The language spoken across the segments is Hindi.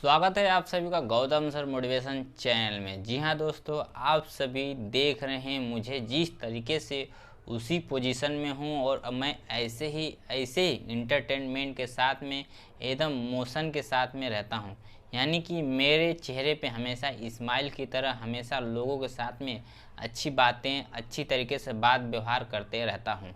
स्वागत है आप सभी का गौतम सर मोटिवेशन चैनल में। जी हाँ दोस्तों, आप सभी देख रहे हैं मुझे जिस तरीके से उसी पोजीशन में हूँ और अब मैं ऐसे ही इंटरटेनमेंट के साथ में एकदम मोशन के साथ में रहता हूँ। यानी कि मेरे चेहरे पे हमेशा स्माइल की तरह हमेशा लोगों के साथ में अच्छी बातें अच्छी तरीके से बात व्यवहार करते रहता हूँ।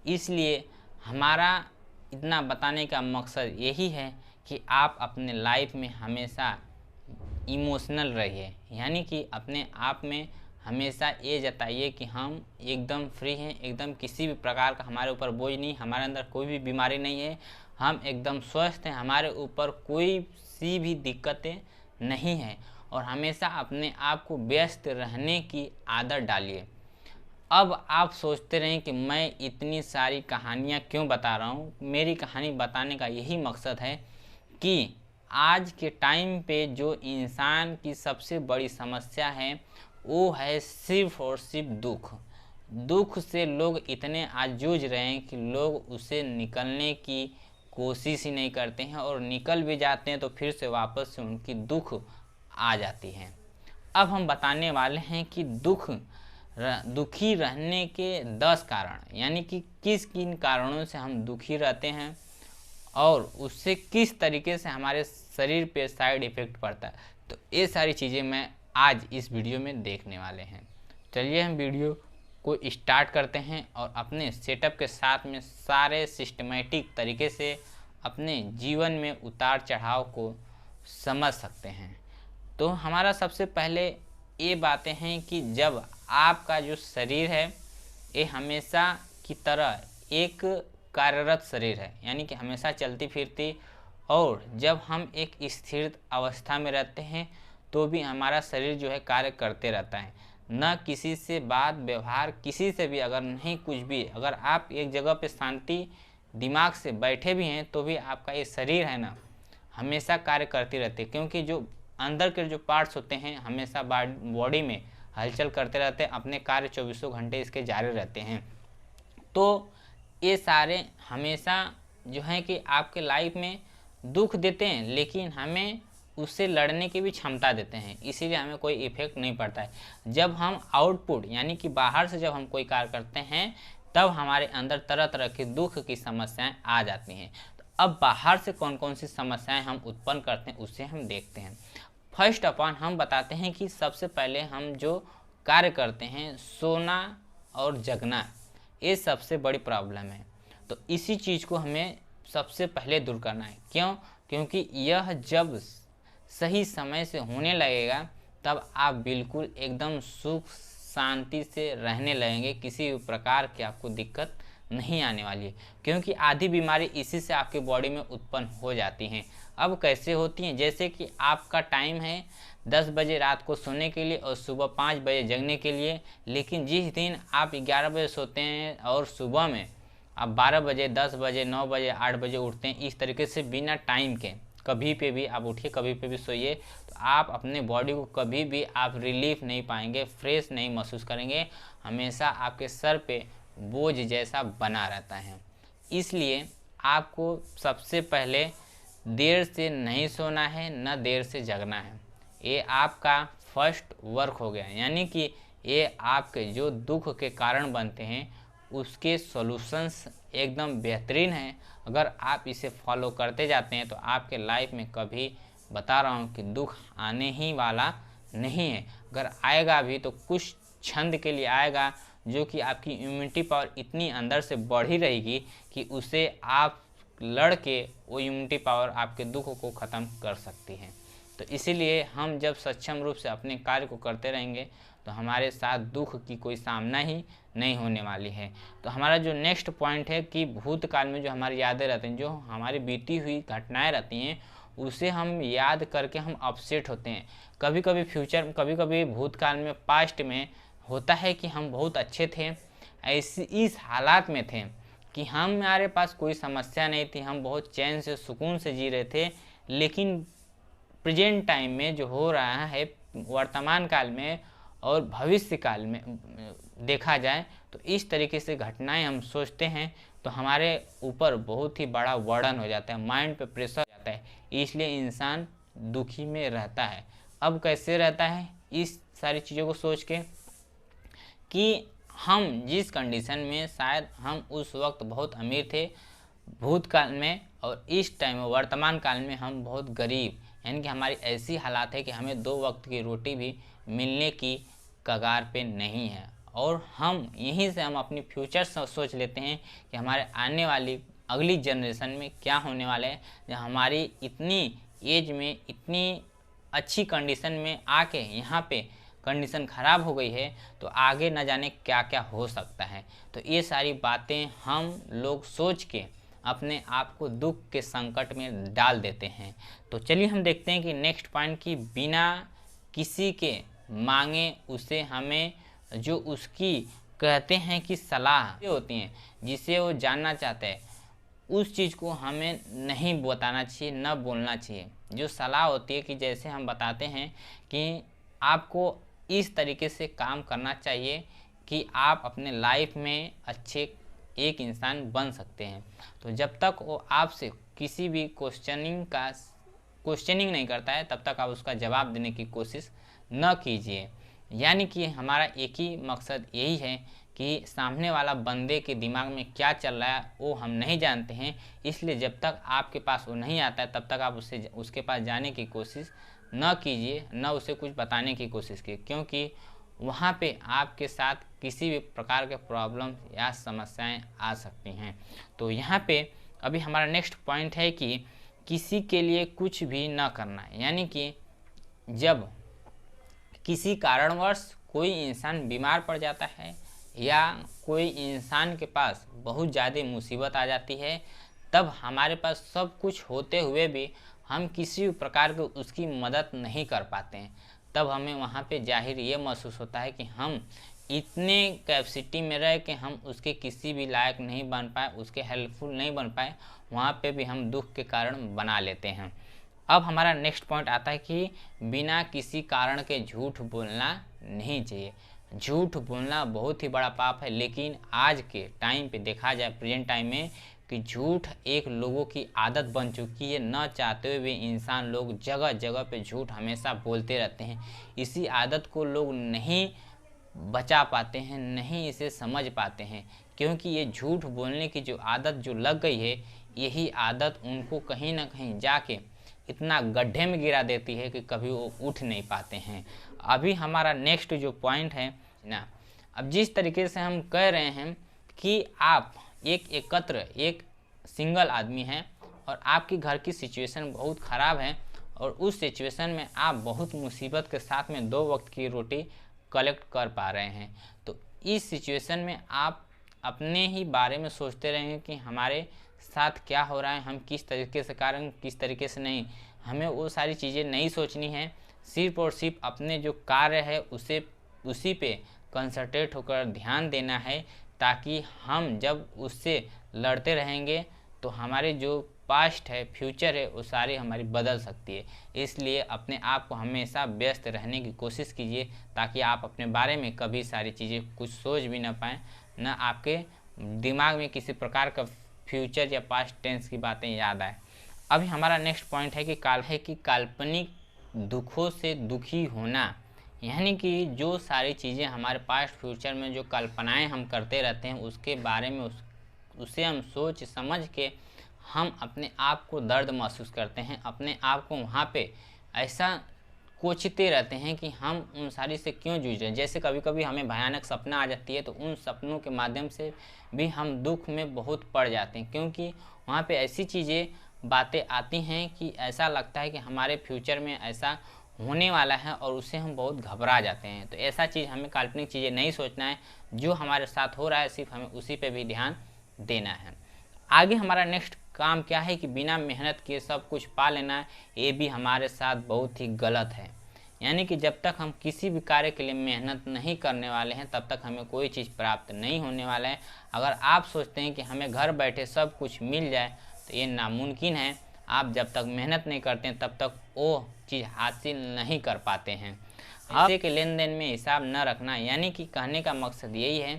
इसलिए हमारा इतना बताने का मकसद यही है कि आप अपने लाइफ में हमेशा इमोशनल रहिए, यानी कि अपने आप में हमेशा ये जताइए कि हम एकदम फ्री हैं, एकदम किसी भी प्रकार का हमारे ऊपर बोझ नहीं, हमारे अंदर कोई भी बीमारी नहीं है, हम एकदम स्वस्थ हैं, हमारे ऊपर कोई सी भी दिक्कतें नहीं हैं। और हमेशा अपने आप को व्यस्त रहने की आदत डालिए। अब आप सोचते रहें कि मैं इतनी सारी कहानियाँ क्यों बता रहा हूँ। मेरी कहानी बताने का यही मकसद है कि आज के टाइम पे जो इंसान की सबसे बड़ी समस्या है वो है सिर्फ और सिर्फ दुख से लोग इतने आज जूझ रहे हैं कि लोग उसे निकलने की कोशिश ही नहीं करते हैं, और निकल भी जाते हैं तो फिर से वापस से उनकी दुख आ जाती है। अब हम बताने वाले हैं कि दुखी रहने के 10 कारण, यानी कि किस किन कारणों से हम दुखी रहते हैं और उससे किस तरीके से हमारे शरीर पे साइड इफ़ेक्ट पड़ता है। तो ये सारी चीज़ें मैं आज इस वीडियो में देखने वाले हैं। चलिए हम वीडियो को स्टार्ट करते हैं और अपने सेटअप के साथ में सारे सिस्टमेटिक तरीके से अपने जीवन में उतार चढ़ाव को समझ सकते हैं। तो हमारा सबसे पहले ये बातें हैं कि जब आपका जो शरीर है ये हमेशा की तरह एक कार्यरत शरीर है, यानी कि हमेशा चलती फिरती, और जब हम एक स्थिर अवस्था में रहते हैं तो भी हमारा शरीर जो है कार्य करते रहता है। न किसी से बात व्यवहार किसी से भी अगर नहीं कुछ भी, अगर आप एक जगह पे शांति दिमाग से बैठे भी हैं तो भी आपका ये शरीर है ना हमेशा कार्य करती रहती है, क्योंकि जो अंदर के जो पार्ट्स होते हैं हमेशा बॉडी में हलचल करते रहते हैं, अपने कार्य 24 घंटे इसके जारी रहते हैं। तो ये सारे हमेशा जो है कि आपके लाइफ में दुख देते हैं, लेकिन हमें उससे लड़ने की भी क्षमता देते हैं, इसीलिए हमें कोई इफेक्ट नहीं पड़ता है। जब हम आउटपुट यानी कि बाहर से जब हम कोई कार्य करते हैं तब हमारे अंदर तरह तरह के दुख की समस्याएं आ जाती हैं। तो अब बाहर से कौन कौन सी समस्याएं हम उत्पन्न करते हैं उससे हम देखते हैं। फर्स्ट अपॉन हम बताते हैं कि सबसे पहले हम जो कार्य करते हैं सोना और जगना, ये सबसे बड़ी प्रॉब्लम है। तो इसी चीज़ को हमें सबसे पहले दूर करना है। क्यों? क्योंकि यह जब सही समय से होने लगेगा तब आप बिल्कुल एकदम सुख शांति से रहने लगेंगे, किसी भी प्रकार की आपको दिक्कत नहीं आने वाली है, क्योंकि आधी बीमारी इसी से आपके बॉडी में उत्पन्न हो जाती हैं। अब कैसे होती हैं? जैसे कि आपका टाइम है 10 बजे रात को सोने के लिए और सुबह 5 बजे जगने के लिए, लेकिन जिस दिन आप 11 बजे सोते हैं और सुबह में आप 12 बजे 10 बजे 9 बजे 8 बजे उठते हैं, इस तरीके से बिना टाइम के कभी पे भी आप उठिए कभी पे भी सोइए, तो आप अपने बॉडी को कभी भी आप रिलीफ नहीं पाएंगे, फ्रेश नहीं महसूस करेंगे, हमेशा आपके सर पे बोझ जैसा बना रहता है। इसलिए आपको सबसे पहले देर से नहीं सोना है न देर से जगना है। ये आपका फर्स्ट वर्क हो गया, यानी कि ये आपके जो दुख के कारण बनते हैं उसके सॉल्यूशंस एकदम बेहतरीन हैं। अगर आप इसे फॉलो करते जाते हैं तो आपके लाइफ में कभी बता रहा हूँ कि दुख आने ही वाला नहीं है। अगर आएगा भी तो कुछ क्षण के लिए आएगा, जो कि आपकी इम्यूनिटी पावर इतनी अंदर से बढ़ी रहेगी कि उसे आप लड़ के वो इम्यूनिटी पावर आपके दुख को ख़त्म कर सकती है। तो इसीलिए हम जब सक्षम रूप से अपने कार्य को करते रहेंगे तो हमारे साथ दुख की कोई सामना ही नहीं होने वाली है। तो हमारा जो नेक्स्ट पॉइंट है कि भूतकाल में जो हमारी यादें रहती हैं, जो हमारी बीती हुई घटनाएं रहती हैं, उसे हम याद करके हम अपसेट होते हैं। कभी कभी फ्यूचर, कभी कभी भूतकाल में, पास्ट में होता है कि हम बहुत अच्छे थे, ऐसी इस हालात में थे कि हमारे पास कोई समस्या नहीं थी, हम बहुत चैन से सुकून से जी रहे थे, लेकिन प्रेजेंट टाइम में जो हो रहा है वर्तमान काल में और भविष्य काल में देखा जाए तो इस तरीके से घटनाएं हम सोचते हैं तो हमारे ऊपर बहुत ही बड़ा वर्डन हो जाता है, माइंड पे प्रेशर हो जाता है। इसलिए इंसान दुखी में रहता है। अब कैसे रहता है? इस सारी चीज़ों को सोच के कि हम जिस कंडीशन में शायद हम उस वक्त बहुत अमीर थे भूतकाल में, और इस टाइम वर्तमान काल में हम बहुत गरीब, यानी कि हमारी ऐसी हालात है कि हमें 2 वक्त की रोटी भी मिलने की कगार पे नहीं है। और हम यहीं से हम अपनी फ्यूचर सोच लेते हैं कि हमारे आने वाली अगली जनरेशन में क्या होने वाला है, जब हमारी इतनी एज में इतनी अच्छी कंडीशन में आके यहाँ पे कंडीशन ख़राब हो गई है, तो आगे न जाने क्या क्या हो सकता है। तो ये सारी बातें हम लोग सोच के अपने आप को दुख के संकट में डाल देते हैं। तो चलिए हम देखते हैं कि नेक्स्ट पॉइंट की बिना किसी के मांगे उसे हमें जो उसकी कहते हैं कि सलाह होती हैं जिसे वो जानना चाहता है, उस चीज़ को हमें नहीं बताना चाहिए, न बोलना चाहिए। जो सलाह होती है कि जैसे हम बताते हैं कि आपको इस तरीके से काम करना चाहिए कि आप अपने लाइफ में अच्छे एक इंसान बन सकते हैं। तो जब तक वो आपसे किसी भी क्वेश्चनिंग नहीं करता है, तब तक आप उसका जवाब देने की कोशिश न कीजिए। यानी कि हमारा एक ही मकसद यही है कि सामने वाला बंदे के दिमाग में क्या चल रहा है वो हम नहीं जानते हैं, इसलिए जब तक आपके पास वो नहीं आता है तब तक आप उसके पास जाने की कोशिश न कीजिए, न उसे कुछ बताने की कोशिश कीजिए, क्योंकि वहाँ पे आपके साथ किसी भी प्रकार के प्रॉब्लम या समस्याएं आ सकती हैं। तो यहाँ पे अभी हमारा नेक्स्ट पॉइंट है कि किसी के लिए कुछ भी न करना। यानी कि जब किसी कारणवश कोई इंसान बीमार पड़ जाता है या कोई इंसान के पास बहुत ज़्यादा मुसीबत आ जाती है, तब हमारे पास सब कुछ होते हुए भी हम किसी प्रकार की उसकी मदद नहीं कर पाते हैं, तब हमें वहाँ पे जाहिर ये महसूस होता है कि हम इतने कैपेसिटी में रह के हम उसके किसी भी लायक नहीं बन पाए, उसके हेल्पफुल नहीं बन पाए, वहाँ पे भी हम दुख के कारण बना लेते हैं। अब हमारा नेक्स्ट पॉइंट आता है कि बिना किसी कारण के झूठ बोलना नहीं चाहिए। झूठ बोलना बहुत ही बड़ा पाप है, लेकिन आज के टाइम पे देखा जाए, प्रेजेंट टाइम में, कि झूठ एक लोगों की आदत बन चुकी है। न चाहते हुए भी इंसान लोग जगह जगह पे झूठ हमेशा बोलते रहते हैं। इसी आदत को लोग नहीं बचा पाते हैं, नहीं इसे समझ पाते हैं, क्योंकि ये झूठ बोलने की जो आदत जो लग गई है, यही आदत उनको कहीं ना कहीं जाके इतना गड्ढे में गिरा देती है कि कभी वो उठ नहीं पाते हैं। अभी हमारा नेक्स्ट जो पॉइंट है ना, अब जिस तरीके से हम कह रहे हैं कि आप एक सिंगल आदमी हैं और आपकी घर की सिचुएशन बहुत ख़राब है, और उस सिचुएशन में आप बहुत मुसीबत के साथ में 2 वक्त की रोटी कलेक्ट कर पा रहे हैं, तो इस सिचुएशन में आप अपने ही बारे में सोचते रहेंगे कि हमारे साथ क्या हो रहा है, हम किस तरीके से कारण किस तरीके से नहीं। हमें वो सारी चीज़ें नहीं सोचनी है, सिर्फ और सिर्फ अपने जो कार्य है उसी पे कंसंट्रेट होकर ध्यान देना है, ताकि हम जब उससे लड़ते रहेंगे तो हमारे जो पास्ट है, फ्यूचर है, वो सारी हमारी बदल सकती है। इसलिए अपने आप को हमेशा व्यस्त रहने की कोशिश कीजिए, ताकि आप अपने बारे में कभी सारी चीज़ें कुछ सोच भी ना पाएँ, न आपके दिमाग में किसी प्रकार का फ्यूचर या पास्ट टेंस की बातें याद आए। अभी हमारा नेक्स्ट पॉइंट है कि काल्पनिक दुखों से दुखी होना। यानी कि जो सारी चीज़ें हमारे पास्ट फ्यूचर में जो कल्पनाएं हम करते रहते हैं, उसके बारे में उसे हम सोच समझ के हम अपने आप को दर्द महसूस करते हैं, अपने आप को वहाँ पे ऐसा कोचते रहते हैं कि हम उन सारी से क्यों जूझ रहे हैं। जैसे कभी कभी हमें भयानक सपना आ जाती है, तो उन सपनों के माध्यम से भी हम दुख में बहुत पड़ जाते हैं, क्योंकि वहाँ पे ऐसी चीज़ें बातें आती हैं कि ऐसा लगता है कि हमारे फ्यूचर में ऐसा होने वाला है, और उससे हम बहुत घबरा जाते हैं। तो ऐसा चीज़ हमें काल्पनिक चीज़ें नहीं सोचना है, जो हमारे साथ हो रहा है सिर्फ हमें उसी पे भी ध्यान देना है। आगे हमारा नेक्स्ट काम क्या है कि बिना मेहनत किए सब कुछ पा लेना है, ये भी हमारे साथ बहुत ही गलत है। यानी कि जब तक हम किसी भी कार्य के लिए मेहनत नहीं करने वाले हैं, तब तक हमें कोई चीज़ प्राप्त नहीं होने वाला है। अगर आप सोचते हैं कि हमें घर बैठे सब कुछ मिल जाए, तो ये नामुमकिन है। आप जब तक मेहनत नहीं करते हैं, तब तक वो चीज़ हासिल नहीं कर पाते हैं। पैसे के लेन देन में हिसाब न रखना, यानी कि कहने का मकसद यही है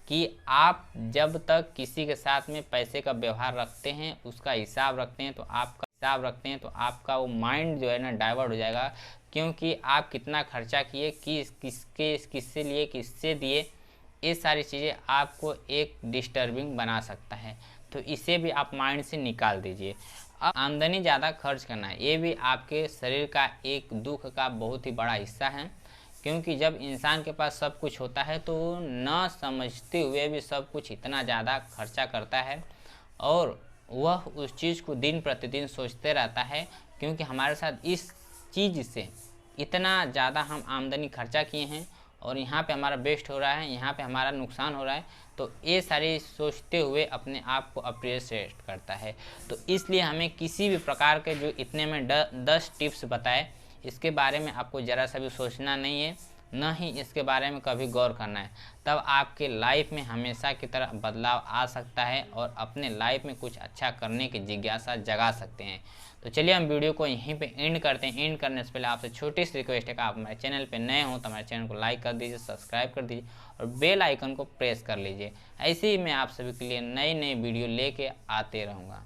कि आप जब तक किसी के साथ में पैसे का व्यवहार रखते हैं, उसका हिसाब रखते हैं, तो आपका हिसाब रखते हैं तो आपका वो माइंड जो है ना डाइवर्ट हो जाएगा, क्योंकि आप कितना खर्चा किए, किससे लिए, किससे दिए, ये सारी चीज़ें आपको एक डिस्टर्बिंग बना सकता है। तो इसे भी आप माइंड से निकाल दीजिए। अब आमदनी ज़्यादा खर्च करना है, ये भी आपके शरीर का एक दुख का बहुत ही बड़ा हिस्सा है, क्योंकि जब इंसान के पास सब कुछ होता है तो वो न समझते हुए भी सब कुछ इतना ज़्यादा खर्चा करता है और वह उस चीज़ को दिन प्रतिदिन सोचते रहता है, क्योंकि हमारे साथ इस चीज़ से इतना ज़्यादा हम आमदनी खर्चा किए हैं और यहाँ पे हमारा बेस्ट हो रहा है, यहाँ पे हमारा नुकसान हो रहा है, तो ये सारी सोचते हुए अपने आप को अप्रिशिएट करता है। तो इसलिए हमें किसी भी प्रकार के जो इतने में 10 टिप्स बताए, इसके बारे में आपको ज़रा सा भी सोचना नहीं है, न ही इसके बारे में कभी गौर करना है। तब आपके लाइफ में हमेशा की तरह बदलाव आ सकता है और अपने लाइफ में कुछ अच्छा करने की जिज्ञासा जगा सकते हैं। तो चलिए हम वीडियो को यहीं पे एंड करते हैं। एंड करने से पहले आपसे छोटी सी रिक्वेस्ट है कि आप हमारे चैनल पे नए हो तो हमारे चैनल को लाइक कर दीजिए, सब्सक्राइब कर दीजिए और बेल आइकन को प्रेस कर लीजिए। ऐसे ही मैं आप सभी के लिए नई नई वीडियो लेके आते रहूँगा।